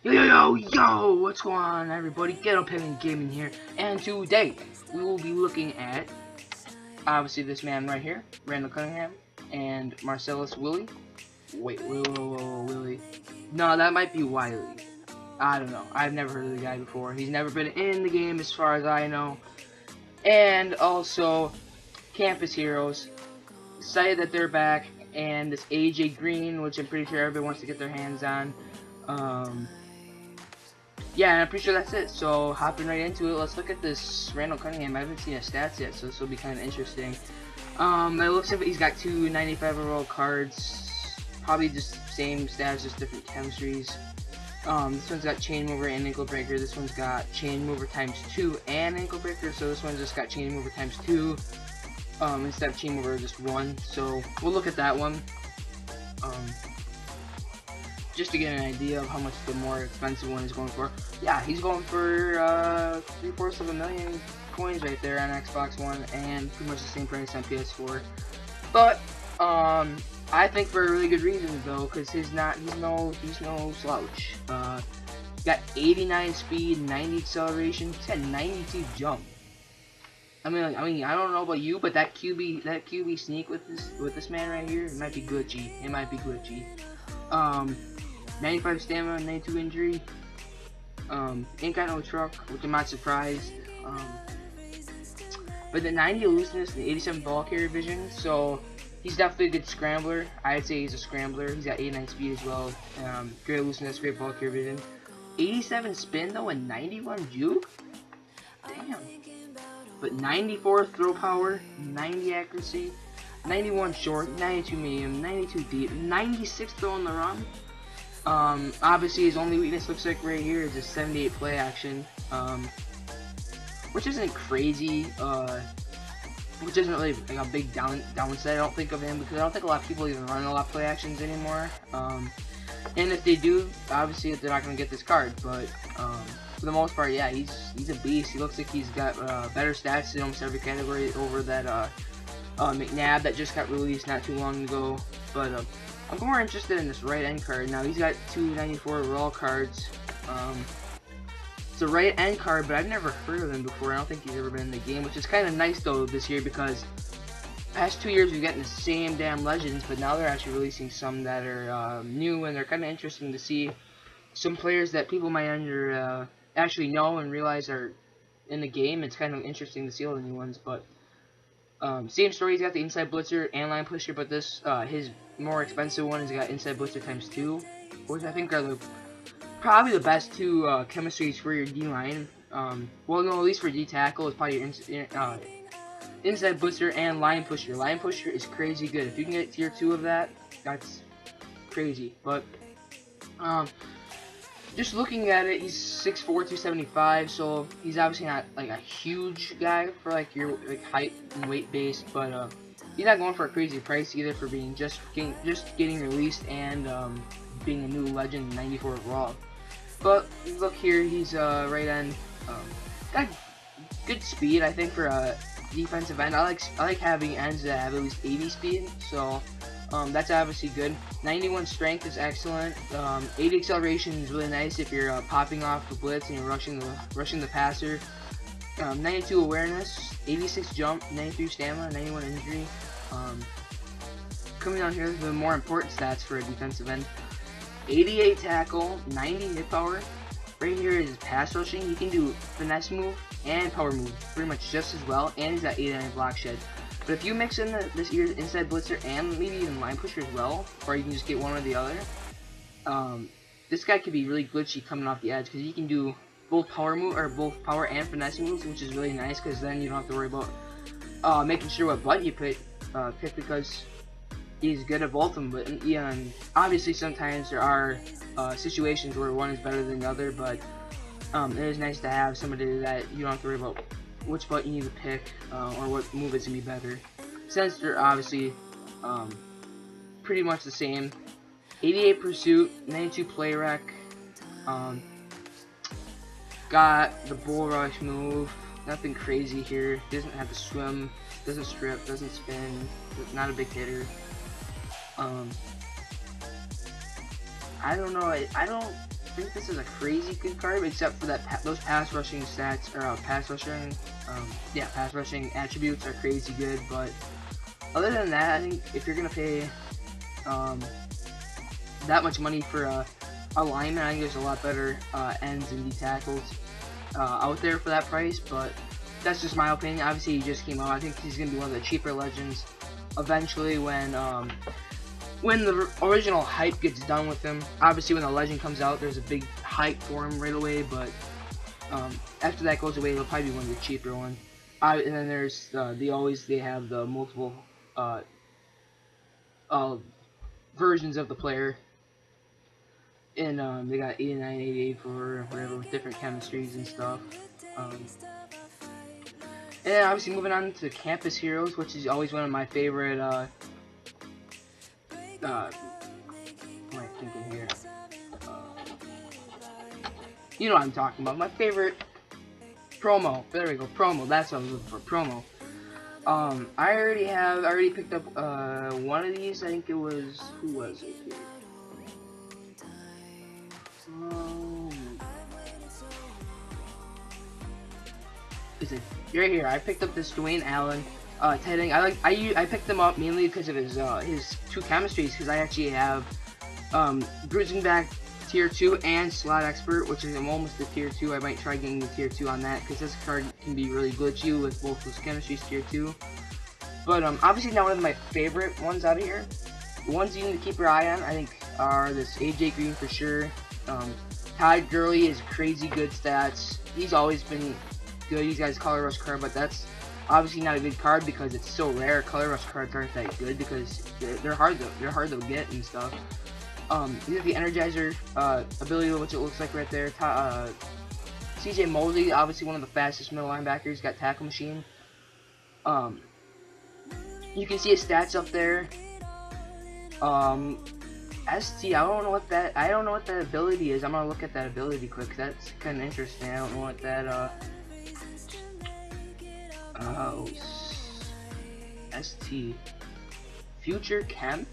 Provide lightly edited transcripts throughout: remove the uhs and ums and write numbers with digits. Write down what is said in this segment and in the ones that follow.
Yo, what's going on, everybody? Get up and gaming here, and today we will be looking at obviously this man right here, Randall Cunningham, and Marcellus Willie. Wait, Willie. No, that might be Wiley. I don't know. I've never heard of the guy before. He's never been in the game as far as I know. And also, Campus Heroes. Excited that they're back, and this AJ Green, which I'm pretty sure everybody wants to get their hands on. Yeah, I'm pretty sure that's it. So hopping right into it, let's look at this Randall Cunningham. I haven't seen his stats yet, so this will be kind of interesting. It looks like he's got 295 overall cards, probably just same stats, just different chemistries. This one's got chain mover and ankle breaker. This one's got chain mover times 2 and ankle breaker. So this one's just got chain mover times 2 instead of chain mover just 1. So we'll look at that one. Just to get an idea of how much the more expensive one is going for. Yeah, he's going for 3/4 of a million coins right there on Xbox One, and pretty much the same price on PS4. But I think for a really good reason though, because he's no slouch. Got 89 speed, 90 acceleration, he's got 92 jump. I mean, I don't know about you, but that QB sneak with this man right here, it might be glitchy. 95 stamina, 92 injury. Ain't got no truck, which I'm not surprised. But the 90 elusiveness and the 87 ball carrier vision, so he's definitely a good scrambler. I'd say he's a scrambler. He's got 89 speed as well. Great elusiveness, great ball carrier vision. 87 spin though, and 91 juke. Damn. But 94 throw power, 90 accuracy, 91 short, 92 medium, 92 deep, 96 throw on the run. Obviously his only weakness looks like right here is his 78 play action, which isn't crazy, which isn't really like a big downside I don't think of him, because I don't think a lot of people even run a lot of play actions anymore, and if they do, obviously they're not going to get this card, but for the most part, yeah, he's a beast. He looks like he's got better stats in almost every category over that McNabb that just got released not too long ago, but I'm more interested in this right end card. Now he's got 294 overall cards. It's a right end card, but I've never heard of him before. I don't think he's ever been in the game, which is kind of nice though this year, because past 2 years we've gotten the same damn legends, but now they're actually releasing some that are new, and they're kind of interesting to see some players that people might actually know and realize are in the game. It's kind of interesting to see all the new ones, but same story. He's got the inside blitzer and line pusher, but this his more expensive one has got inside blitzer times 2, which I think are probably the best two chemistries for your D line. Well, no, at least for D tackle, it's probably your inside blitzer and line pusher. Line pusher is crazy good. If you can get tier 2 of that, that's crazy. But just looking at it, he's 6'4", 275, so he's obviously not like a huge guy for like your height and weight base, but he's not going for a crazy price either for being just getting released and being a new legend, 94 overall. But look here, he's right end, got good speed. I think for a defensive end, I like having ends that have at least 80 speed, so that's obviously good. 91 strength is excellent. 80 acceleration is really nice if you're popping off the blitz and you're rushing the passer. 92 awareness, 86 jump, 93 stamina, 91 injury. Coming down here, the more important stats for a defensive end: 88 tackle, 90 hit power. Right here is pass rushing. He can do finesse move and power move pretty much just as well, and he's got 89 block shed. But if you mix in this year's inside blitzer and maybe even line pusher as well, or you can just get one or the other, this guy could be really glitchy coming off the edge, because he can do both power and finesse moves, which is really nice, because then you don't have to worry about making sure what button you pick, because he's good at both of them. But yeah, and obviously sometimes there are situations where one is better than the other, but it is nice to have somebody that you don't have to worry about which button you need to pick, or what move is going to be better, since they're obviously pretty much the same. 88 pursuit, 92 play rec, got the bull rush move, nothing crazy here. Doesn't have to swim, doesn't strip, doesn't spin, not a big hitter. I don't know, think this is a crazy good card, except for that those pass rushing stats, or pass rushing attributes are crazy good. But other than that, I think if you're gonna pay that much money for a lineman, I think there's a lot better ends and D tackles out there for that price. But that's just my opinion. Obviously, he just came out. I think he's gonna be one of the cheaper legends eventually when the original hype gets done with him. Obviously, when the legend comes out, there's a big hype for him right away, but after that goes away, he'll probably be one of the cheaper ones. And then there's they have the multiple versions of the player, and they got 89, 88 for whatever with different chemistries and stuff. And then obviously moving on to Campus Heroes, which is always one of my favorite. What am I thinking here? You know what I'm talking about. My favorite promo. There we go. Promo. That's what I was looking for. Promo. I already picked up one of these. I think it was, who was it here? Is it right here? I picked up this Dwayne Allen tight end. I picked them up mainly because of his two chemistries, because I actually have bruising back tier 2 and slot expert, which is, I'm almost to tier 2. I might try getting the tier 2 on that, because this card can be really glitchy with both those chemistries tier 2. But obviously not one of my favorite ones out of here. The ones you need to keep your eye on, I think, are this AJ Green for sure. Todd Gurley is crazy good stats. He's always been good. He's got his color rush card, but that's obviously not a good card because it's so rare. Color rush cards aren't that good because they're hard to get and stuff. These are the Energizer ability, which it looks like right there. CJ Mosley, obviously one of the fastest middle linebackers, got tackle machine. You can see his stats up there. ST, I don't know what that ability is. I'm gonna look at that ability quick. That's kind of interesting. I don't know what that ST Future Chem.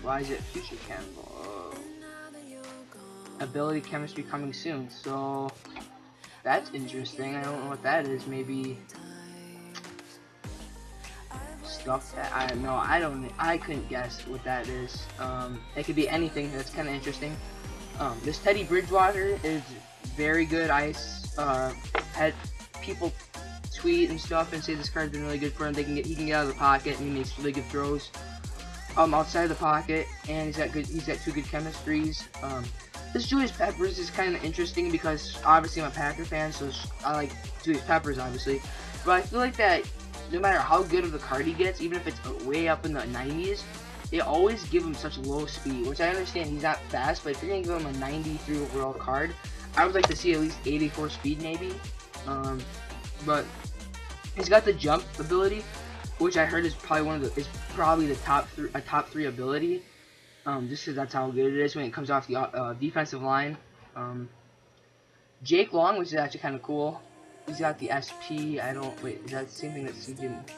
Why is it Future Chem? Ability chemistry coming soon. So that's interesting. I don't know what that is. Maybe stuff that I couldn't guess what that is. It could be anything. That's kind of interesting. This Teddy Bridgewater is very good. I had people tweet and stuff and say this card's been really good for him. He can get out of the pocket and he makes really good throws outside of the pocket, and he's got two good chemistries. This Julius Peppers is kind of interesting because obviously I'm a Packer fan, so I like Julius Peppers obviously, but I feel like that no matter how good of the card he gets, even if it's way up in the 90s, they always give him such low speed, which I understand he's not fast, but if you're going to give him a 93 overall card, I would like to see at least 84 speed maybe. But he's got the jump ability, which I heard is probably the top 3 ability. Just because that's how good it is when it comes off the defensive line. Jake Long, which is actually kind of cool. He's got the SP. Is that the same thing that CJ?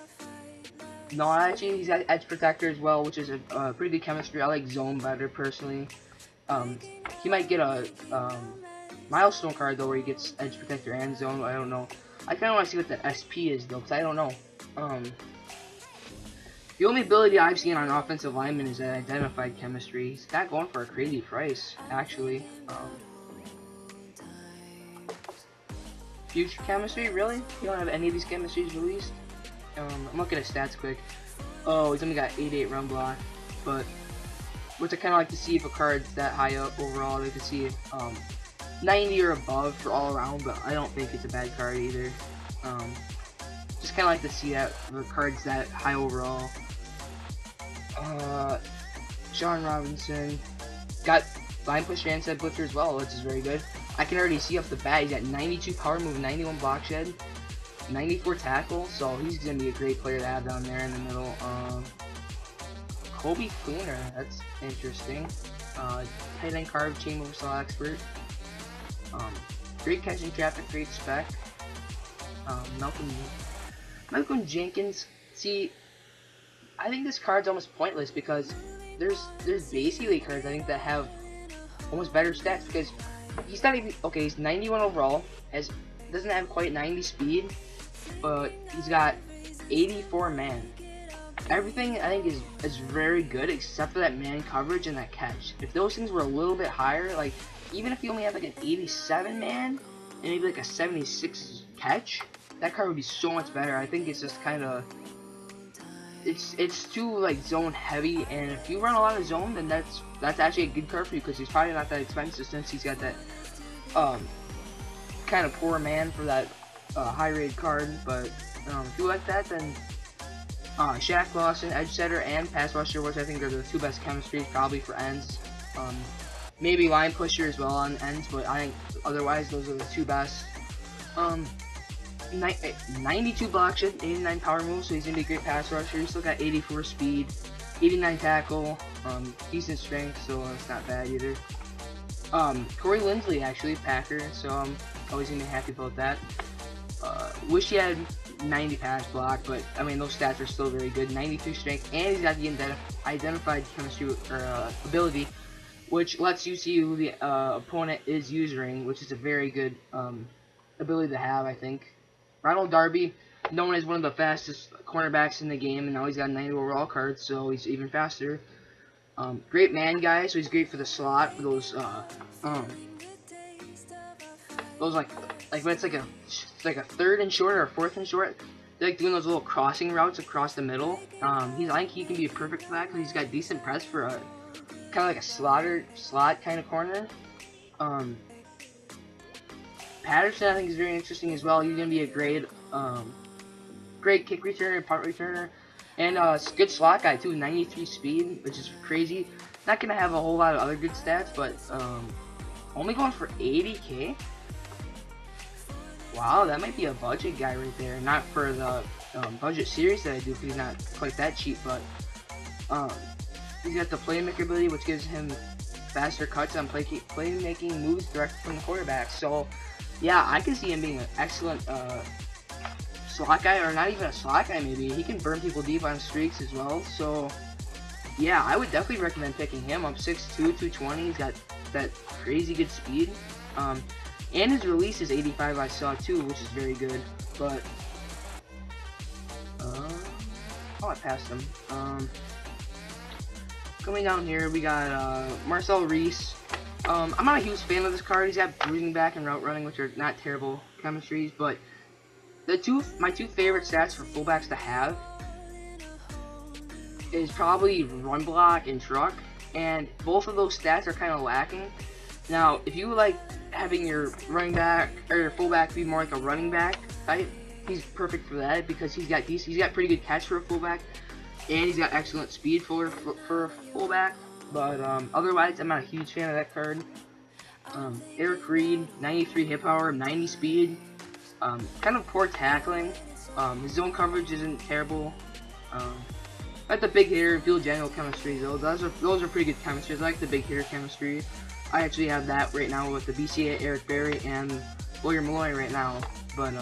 No, actually, he's got Edge Protector as well, which is a pretty good chemistry. I like Zone better personally. He might get a milestone card though, where he gets Edge Protector and Zone. I don't know. I kind of want to see what the SP is though, because I don't know. The only ability I've seen on offensive lineman is that identified chemistry. He's not going for a crazy price, actually. Future chemistry, really? You don't have any of these chemistries released? I'm looking at stats quick. Oh, he's only got 88 run block, but which I kind of like to see if a card's that high up overall. I like to see 90 or above for all around, but I don't think it's a bad card either. Just kind of like to see that the card's that high overall. John Robinson got line pusher and set blitzer as well, which is very good. I can already see off the bat he's got 92 power move, 91 block shed, 94 tackle, so he's gonna be a great player to have down there in the middle. Kobe Cooner, that's interesting. Tight end carve, chain mover slot expert. Great catching traffic, great spec. Malcolm Jenkins. See, I think this card's almost pointless because there's basically cards I think that have almost better stats, because He's not even okay. He's 91 overall. Doesn't have quite 90 speed, but he's got 84 man. Everything I think is very good except for that man coverage and that catch. If those things were a little bit higher, like even if you only have like an 87 man and maybe like a 76 catch, that card would be so much better. I think it's just kind of it's too like zone heavy, and if you run a lot of zone, then that's actually a good card for you because he's probably not that expensive since he's got that kind of poor man for that high rated card. But if you like that, then Shaq Lawson, edge setter, and pass rusher, which I think are the two best chemistries probably for ends. Maybe line pusher as well on ends, but I think otherwise those are the two best. 92 block shed, 89 power move, so he's gonna be a great pass rusher. He's still got 84 speed, 89 tackle, decent strength, so it's not bad either. Corey Linsley actually, Packer, so I'm always gonna be happy about that. Wish he had 90 pass block, but I mean those stats are still very good. 92 strength, and he's got the identified chemistry or ability, which lets you see who the opponent is using, which is a very good ability to have, I think. Ronald Darby, known as one of the fastest cornerbacks in the game, and now he's got a 90 overall card, so he's even faster. Great man guy, so he's great for the slot, for those like when it's like a third and short or a fourth and short. They're like doing those little crossing routes across the middle. I think he can be perfect for that because he's got decent press for a kind of like a slot kind of corner. Patterson I think is very interesting as well. He's gonna be a great kick returner, punt returner, and good slot guy too. 93 speed, which is crazy. Not gonna have a whole lot of other good stats, but only going for 80k. Wow, that might be a budget guy right there. Not for the budget series that I do, because he's not quite that cheap, but he's got the playmaker ability, which gives him faster cuts on playmaking moves direct from the quarterback. So yeah, I can see him being an excellent slot guy, or not even a slot guy maybe. He can burn people deep on streaks as well. So yeah, I would definitely recommend picking him up. 6'2", 220. He's got that crazy good speed. And his release is 85 I saw too, which is very good. But I passed him. Coming down here, we got Marcel Reese. I'm not a huge fan of this card. He's got bruising back and route running, which are not terrible chemistries, but my two favorite stats for fullbacks to have is probably run block and truck, and both of those stats are kind of lacking. Now, if you like having your running back or your fullback be more like a running back type, he's perfect for that because he's got pretty good catch for a fullback, and he's got excellent speed for a fullback. But otherwise, I'm not a huge fan of that card. Eric Reed, 93 hit power, 90 speed, kind of poor tackling. His zone coverage isn't terrible. Like the big hitter, field general chemistry though. Those are pretty good chemistries. I like the big hitter chemistry. I actually have that right now with the BCA Eric Berry and William Malloy right now. But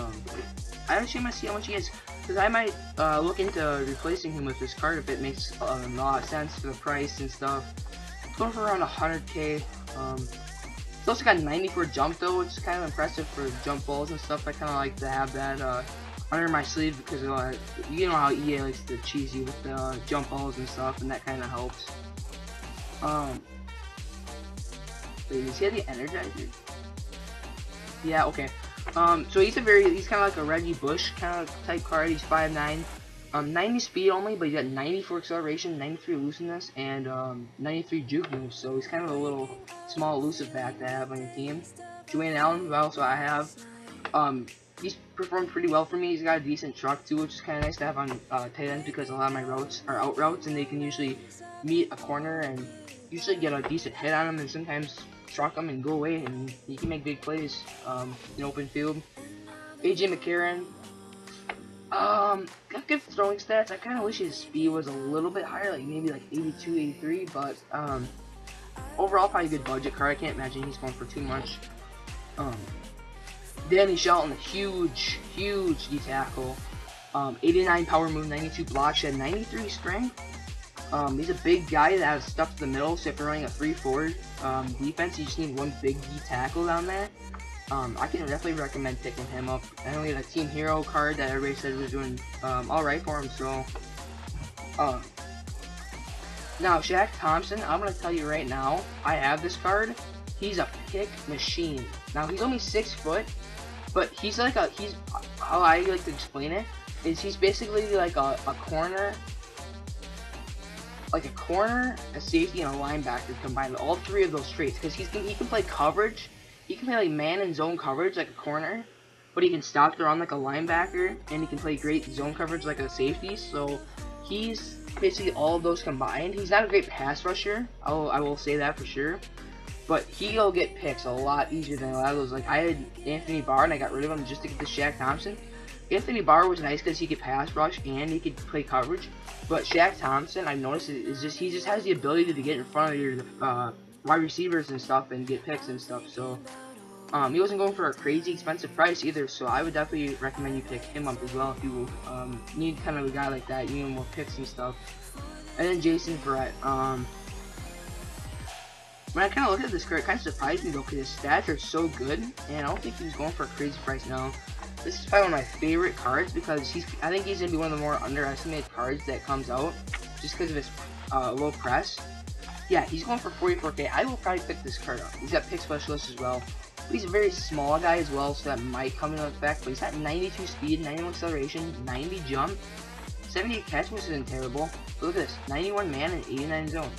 I actually might see how much he is, because I might look into replacing him with this card if it makes a lot of sense for the price and stuff. It's going for around 100k. It's also got 94 jump though, which is kind of impressive for jump balls and stuff. I kind of like to have that under my sleeve because you know how EA likes to cheese you with the jump balls and stuff, and that kind of helps. Wait, does he have the Energizer? Yeah, okay. So he's kind of like a Reggie Bush kind of type card. He's 5'9", 90 speed only, but he's got 94 acceleration, 93 elusiveness, and 93 juke moves. So he's kind of a little small elusive back to have on your team. Dwayne Allen, who also I have, he's performed pretty well for me. He's got a decent truck too, which is kind of nice to have on tight ends because a lot of my routes are out routes, and they can usually meet a corner and usually get a decent hit on him, and sometimes truck him and go away, and he can make big plays in open field. AJ McCarron, got good throwing stats. I kind of wish his speed was a little bit higher, like maybe like 82, 83, but overall probably a good budget card. I can't imagine he's going for too much. Danny Shelton, huge D tackle, 89 power move, 92 block shed, 93 strength. He's a big guy that has stuff to the middle, so if you're running a 3-4 defense, you just need one big D tackle down there. I can definitely recommend picking him up. I only had a Team Hero card that everybody said was doing alright for him, so uh, now Shaq Thompson, I'm gonna tell you right now, I have this card. He's a pick machine. Now he's only 6 foot, but he's like he's how I like to explain it is he's basically like a corner, a safety, and a linebacker combined. All three of those traits, because he can play coverage. He can play like man and zone coverage like a corner, but he can stop the run like a linebacker, and he can play great zone coverage like a safety. So he's basically all of those combined. He's not a great pass rusher. I will say that for sure. But he'll get picks a lot easier than a lot of those. Like I had Anthony Barr and I got rid of him just to get the Shaq Thompson. Anthony Barr was nice because he could pass rush and he could play coverage. But Shaq Thompson, I've noticed, is just he just has the ability to get in front of your wide receivers and stuff and get picks and stuff. So he wasn't going for a crazy expensive price either. So I would definitely recommend you pick him up as well if you need kind of a guy like that. You need more picks and stuff. And then Jason Verrett. When I kind of look at this card, it kind of surprised me though because his stats are so good, and I don't think he's going for a crazy price now. This is probably one of my favorite cards because I think he's going to be one of the more underestimated cards that comes out just because of his low press. Yeah, he's going for 44k. I will probably pick this card up. He's got pick specialist as well. He's a very small guy as well, so that might come into effect, but he's got 92 speed, 91 acceleration, 90 jump, 78 catch, which isn't terrible. But look at this, 91 man and 89 zone.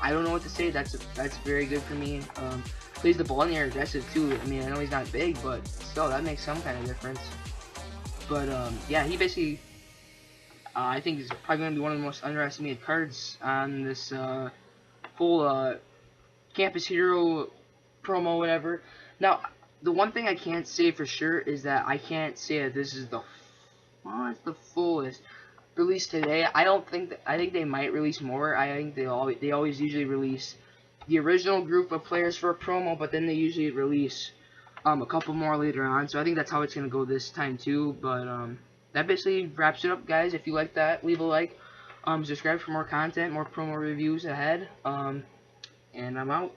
I don't know what to say. That's very good for me. Plays the ball in the air aggressive too. I mean, I know he's not big, but still that makes some kind of difference. But yeah, he basically I think is probably going to be one of the most underestimated cards on this full Campus Hero promo, whatever. Now, the one thing I can't say for sure is that I can't say that this is the fullest released today. I think they might release more. I think they always usually release the original group of players for a promo, but then they usually release a couple more later on. So I think that's how it's gonna go this time too. But that basically wraps it up, guys. If you like that, leave a like. Subscribe for more content, more promo reviews ahead. And I'm out.